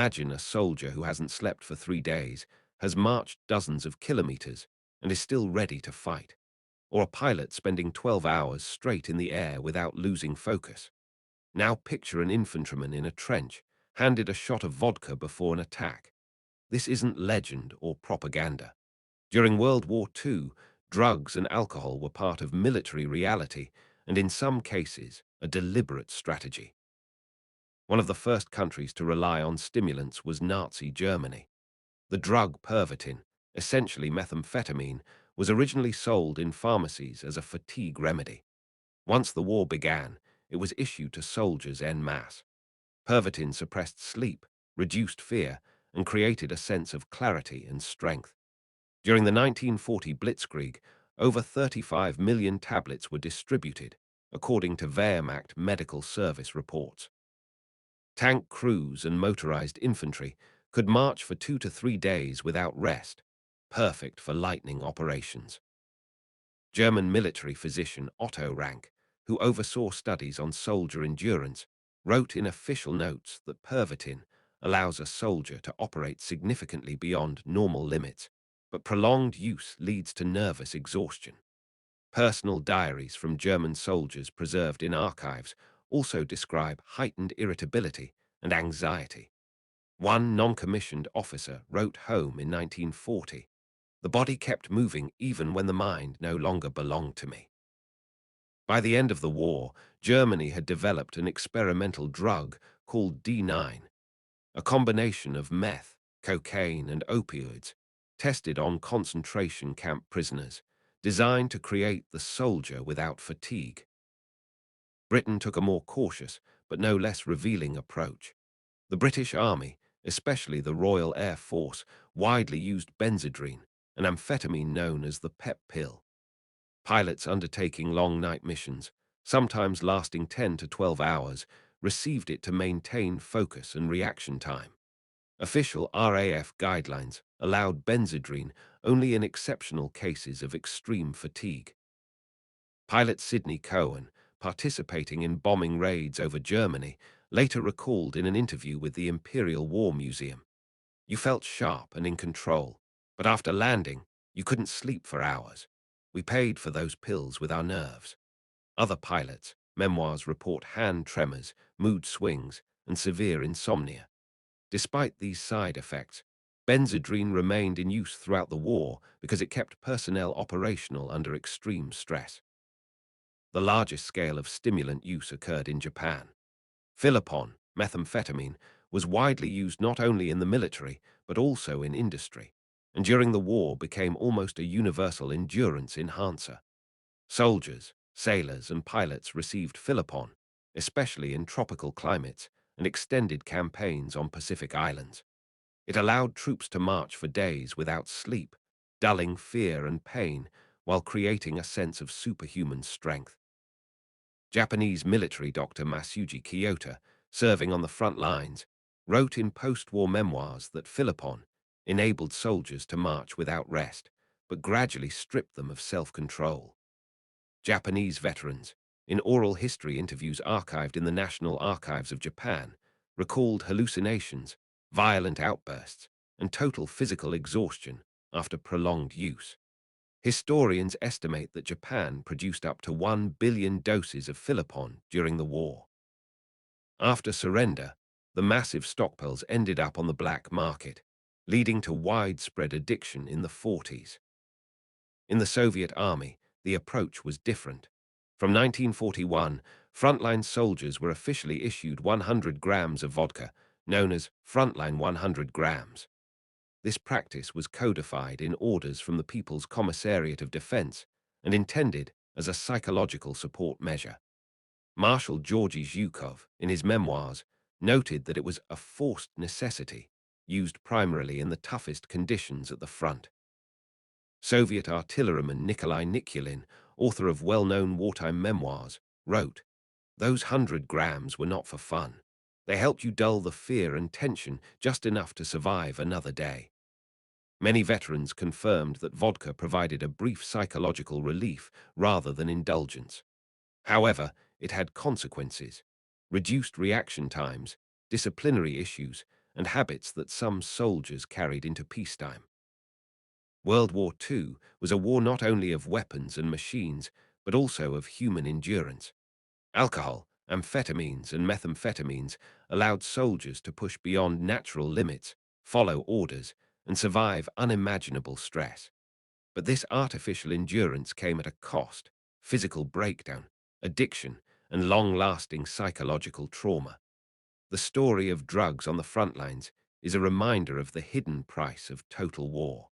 Imagine a soldier who hasn't slept for 3 days, has marched dozens of kilometers, and is still ready to fight. Or a pilot spending 12 hours straight in the air without losing focus. Now picture an infantryman in a trench, handed a shot of vodka before an attack. This isn't legend or propaganda. During World War II, drugs and alcohol were part of military reality, and in some cases, a deliberate strategy. One of the first countries to rely on stimulants was Nazi Germany. The drug Pervitin, essentially methamphetamine, was originally sold in pharmacies as a fatigue remedy. Once the war began, it was issued to soldiers en masse. Pervitin suppressed sleep, reduced fear, and created a sense of clarity and strength. During the 1940 Blitzkrieg, over 35 million tablets were distributed, according to Wehrmacht medical service reports. Tank crews and motorized infantry could march for 2 to 3 days without rest, perfect for lightning operations. German military physician Otto Rank, who oversaw studies on soldier endurance, wrote in official notes that Pervitin allows a soldier to operate significantly beyond normal limits, but prolonged use leads to nervous exhaustion. Personal diaries from German soldiers preserved in archives also describe heightened irritability and anxiety. One non-commissioned officer wrote home in 1940, "The body kept moving even when the mind no longer belonged to me." By the end of the war, Germany had developed an experimental drug called D9, a combination of meth, cocaine, and opioids, tested on concentration camp prisoners, designed to create the soldier without fatigue. Britain took a more cautious, but no less revealing approach. The British Army, especially the Royal Air Force, widely used benzedrine, an amphetamine known as the pep pill. Pilots undertaking long night missions, sometimes lasting 10 to 12 hours, received it to maintain focus and reaction time. Official RAF guidelines allowed benzedrine only in exceptional cases of extreme fatigue. Pilot Sidney Cohen, participating in bombing raids over Germany, later recalled in an interview with the Imperial War Museum, "You felt sharp and in control, but after landing, you couldn't sleep for hours. We paid for those pills with our nerves." Other pilots' memoirs report hand tremors, mood swings, and severe insomnia. Despite these side effects, benzedrine remained in use throughout the war because it kept personnel operational under extreme stress. The largest scale of stimulant use occurred in Japan. Philipon, methamphetamine, was widely used not only in the military but also in industry, and during the war became almost a universal endurance enhancer. Soldiers, sailors, and pilots received Philipon, especially in tropical climates and extended campaigns on Pacific islands. It allowed troops to march for days without sleep, dulling fear and pain while creating a sense of superhuman strength. Japanese military doctor Masuji Kyoto, serving on the front lines, wrote in post-war memoirs that Philipon enabled soldiers to march without rest, but gradually stripped them of self-control. Japanese veterans, in oral history interviews archived in the National Archives of Japan, recalled hallucinations, violent outbursts, and total physical exhaustion after prolonged use. Historians estimate that Japan produced up to 1 billion doses of Philipon during the war. After surrender, the massive stockpiles ended up on the black market, leading to widespread addiction in the 40s. In the Soviet Army, the approach was different. From 1941, frontline soldiers were officially issued 100 grams of vodka, known as frontline 100 grams. This practice was codified in orders from the People's Commissariat of Defense and intended as a psychological support measure. Marshal Georgy Zhukov, in his memoirs, noted that it was a forced necessity, used primarily in the toughest conditions at the front. Soviet artilleryman Nikolai Nikulin, author of well-known wartime memoirs, wrote, "Those 100 grams were not for fun. They helped you dull the fear and tension just enough to survive another day." Many veterans confirmed that vodka provided a brief psychological relief rather than indulgence. However, it had consequences: reduced reaction times, disciplinary issues, and habits that some soldiers carried into peacetime. World War II was a war not only of weapons and machines, but also of human endurance. Alcohol, amphetamines, and methamphetamines allowed soldiers to push beyond natural limits, follow orders, and survive unimaginable stress. But this artificial endurance came at a cost: physical breakdown, addiction, and long-lasting psychological trauma. The story of drugs on the front lines is a reminder of the hidden price of total war.